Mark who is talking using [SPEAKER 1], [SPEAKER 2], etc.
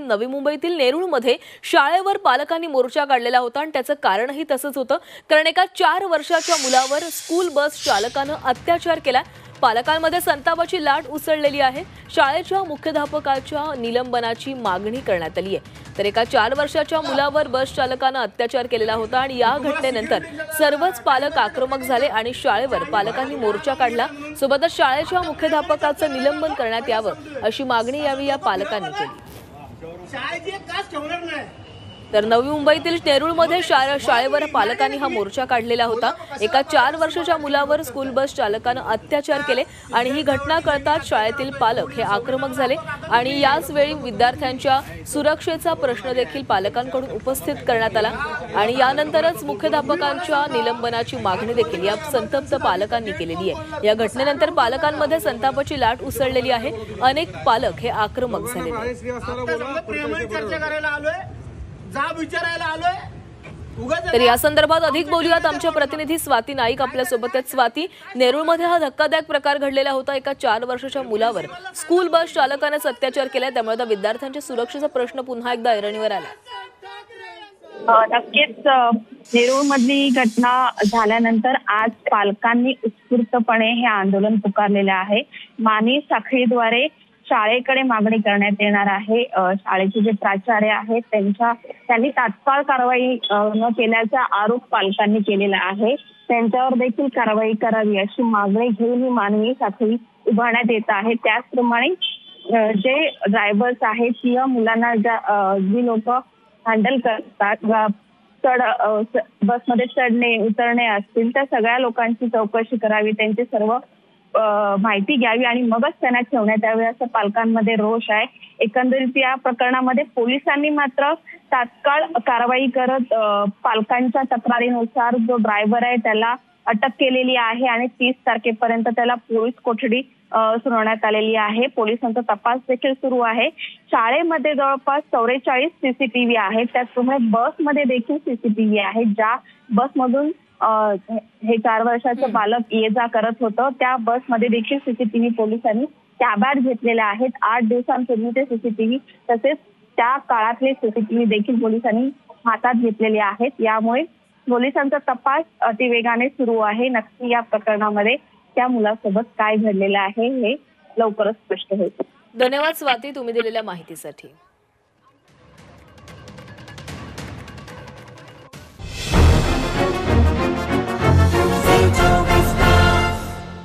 [SPEAKER 1] नवी मुंबईतील नेरूळमध्ये शाळेवर पालकांनी मोर्चा काढलेला होता आणि त्याचं कारणही तसंच होतं, कारण एका 4 वर्षाच्या मुलावर स्कूल बस चालकानं अत्याचार केला। पालकांमध्ये संतापाची लाट उसळलेली आहे। शाळेच्या मुख्याध्यापकाच्या निलंबनाची मागणी करण्यात आली आहे। तर एका 4 वर्षाच्या मुलावर बस चालकानं अत्याचार केलेला होता आणि या घटनेनंतर सर्वच पालक आक्रमक झाले आणि शाळेवर पालकांनी मोर्चा काढला। सोबतच शाळेच्या मुख्याध्यापकाचं निलंबन करण्यात यावं अशी मागणी यावेळी या पालकांनी केली। तर नवी मुंबईतील नेरूळमध्ये शाळेवर पालकांनी हा मोर्चा काढलेला होता। एका 4 वर्षाच्या मुलावर स्कूल बस चालकानं अत्याचार केले आणि ही घटना कळताच शाळेतील पालक हे आक्रमक झाले आणि याच वेळी विद्यार्थ्यांच्या सुरक्षेचा प्रश्न देखील पालकांकडून उपस्थित करण्यात आला आणि यानंतरच मुख्याध्यापकांच्या निलंबनाची मागणी देखील या संतप्त पालकांनी केलेली आहे। या घटनेनंतर पालकांमध्ये संतापाची लाट उसळलेली आहे। अनेक पालक हे आक्रमक झाले आहेत। तर या संदर्भात अधिक बोलूयात आमच्या प्रतिनिधी स्वाती नाईक आपल्या सोबत आहेत। स्वाती, नेरूळमध्ये हा धक्कादायक प्रकार घडलेला होता। एका 4 वर्षाच्या मुलावर स्कूल बस चालकाने अत्याचार केला, त्यामुळे आता विद्यार्थ्यांच्या सुरक्षेचा प्रश्न पुन्हा एकदा ऐरणीवर आला।
[SPEAKER 2] नक्कीच नेरूळमधली घटना झाल्यानंतर आज पालकांनी उत्स्फूर्तपणे हे आंदोलन पुकारलेले आहे। मानी साखळीद्वारे शाळेकडे मागणी करण्यात येणार आहे। शाळेचे जे प्राचार्य आहेत त्यांनी तात्काळ कारवाई न केल्याचा आरोप पालकांनी केलेला आहे। त्यांच्यावर देखील कारवाई करावी अशी मागणी घेऊन ही मानवी साखळी उभारण्यात येत आहे। त्याचप्रमाणे जे ड्रायव्हर्स आहेत किंवा मुलांना जी लोक हँडल करतात बसमध्ये चढणे उतरणे असतील त्या सगळ्या लोकांची चौकशी करावी, त्यांची सर्व माहिती घ्यावी आणि मगच त्यांना ठेवण्यात यावे असं पालकांमध्ये रोष आहे। एकंदरीत या प्रकरणामध्ये पोलिसांनी मात्र तात्काळ कारवाई करत पालकांच्या तक्रारीनुसार जो ड्रायव्हर आहे त्याला अटक केलेली आहे आणि 30 तारखेपर्यंत त्याला पोलीस कोठडी सुनावण्यात आलेली आहे। पोलिसांचा तपास देखील सुरू आहे। शाळेमध्ये जवळपास 44 सीसीटीव्ही आहेत, त्याचप्रमाणे बसमध्ये देखील सीसीटीव्ही आहेत। ज्या बसमधून हे 4 वर्षाचं बालक ये जा करत होतं त्या बसमध्ये देखील सीसीटीव्ही पोलिसांनी ताब्यात घेतलेले आहेत। 8 दिवसांपूर्वीचे सीसीटीव्ही तसेच त्या काळातले सीसीटीव्ही देखील पोलिसांनी हातात घेतलेले आहेत। यामुळे पोलिसांचा तपास अतिवेगाने सुरू आहे। नक्की या प्रकरणामध्ये त्या मुलासोबत काय घडलेलं आहे हे लवकरच स्पष्ट होईल।
[SPEAKER 1] धन्यवाद स्वाती, तुम्ही दिलेल्या माहितीसाठी।